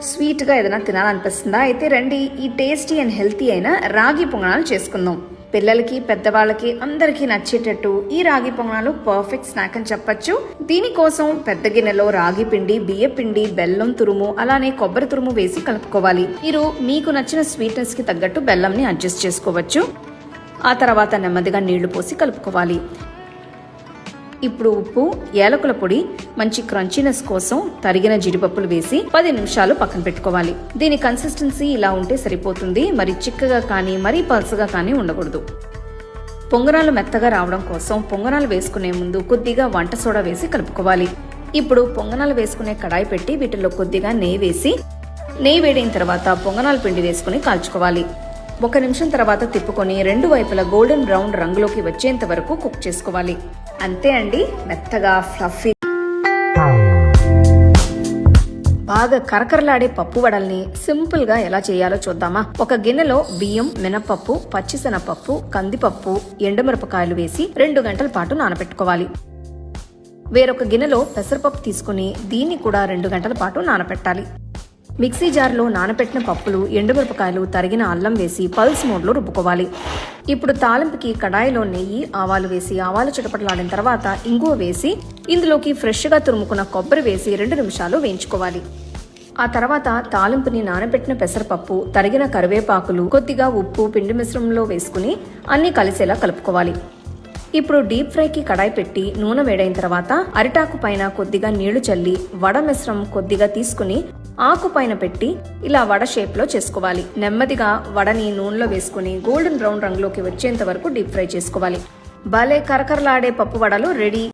స్వీట్గా ఏదైనా తినాలనిపిస్తుందా? అయితే రండి, ఈ టేస్టీ అండ్ హెల్తీ అయిన రాగి పొంగనాలు చేసుకుందాం. పిల్లలకి, పెద్దవాళ్ళకి అందరికీ నచ్చేటట్టు ఈ రాగి పొంగనాలు పర్ఫెక్ట్ స్నాక్ అని చెప్పొచ్చు. దీనికోసం పెద్ద గిన్నెలో రాగి పిండి, బియ్య పిండి, బెల్లం తురుము, అలానే కొబ్బరి తురుము వేసి కలుపుకోవాలి. మీరు మీకు నచ్చిన స్వీట్నెస్ కి తగ్గట్టు బెల్లంని అడ్జస్ట్ చేసుకోవచ్చు. ఆ తర్వాత నెమ్మదిగా నీళ్లు పోసి కలుపుకోవాలి. ఇప్పుడు ఉప్పు, ఏలకుల పొడి, మంచి క్రంచీనెస్ కోసం తరిగిన జీడిపప్పులు వేసి 10 నిమిషాలు పక్కన పెట్టుకోవాలి. దీని కన్సిస్టెన్సీ ఇలా ఉంటే సరిపోతుంది. మరి చిక్కగా కానీ మరీ పల్చగా కానీ ఉండకూడదు. పొంగనాలు మెత్తగా రావడం కోసం పొంగనాలు వేసుకునే ముందు కొద్దిగా వంట సోడా వేసి కలుపుకోవాలి. ఇప్పుడు పొంగనాలు వేసుకునే కడాయి పెట్టి వీటిలో కొద్దిగా నెయ్యి వేసి, నెయ్యి వేడిన తర్వాత పొంగనాల పిండి వేసుకుని కాల్చుకోవాలి. 1 నిమిషం తర్వాత తిప్పుకొని 2 వైపులా గోల్డెన్ బ్రౌన్ రంగులోకి వచ్చేంత వరకు కుక్ చేసుకోవాలి. అంతే అండి, మెత్తగా ఫ్లఫీ బాగా కరకరలాడే పప్పు వడల్ని సింపుల్ గా ఎలా చేయాలో చూద్దామా? ఒక గిన్నెలో బియ్యం, మినపప్పు, పచ్చిశనగపప్పు, కందిపప్పు, ఎండుమిరపకాయలు వేసి 2 గంటల పాటు నానబెట్టుకోవాలి. వేరొక గిన్నెలో పెసరపప్పు తీసుకుని దీన్ని కూడా 2 గంటల పాటు నానబెట్టాలి. మిక్సీ జార్లో నానబెట్టిన పప్పులు, ఎండుమిరపకాయలు, తరిగిన అల్లం వేసి పల్స్ మోడ్లో రుబ్బుకోవాలి. ఇప్పుడు తాలింపుకి కడాయిలో నెయ్యి, ఆవాలు వేసి ఆవాలు చిటపటలాడిన తర్వాత ఇంగువ వేసి ఇందులోకి ఫ్రెష్గా తురుముకున్న కొబ్బరి వేసి 2 నిమిషాలు వేయించుకోవాలి. ఆ తర్వాత తాలింపుని నానబెట్టిన పెసరపప్పు, తరిగిన కరివేపాకులు, కొద్దిగా ఉప్పు పిండి మిశ్రమంలో వేసుకుని అన్ని కలిసేలా కలుపుకోవాలి. ఇప్పుడు డీప్ ఫ్రైకి కడాయి పెట్టి నూనె వేడైన తర్వాత అరిటాకు పైన కొద్దిగా నీళ్లు చల్లి వడ మిశ్రమం కొద్దిగా తీసుకుని ఆకు పైన పెట్టి ఇలా వడ షేప్ లో చేసుకోవాలి. నెమ్మదిగా వడని నూనెలో వేసుకుని గోల్డెన్ బ్రౌన్ రంగులోకి వచ్చేంత వరకు డీప్ ఫ్రై చేసుకోవాలి. భలే కరకరలాడే పప్పు వడలు రెడీ.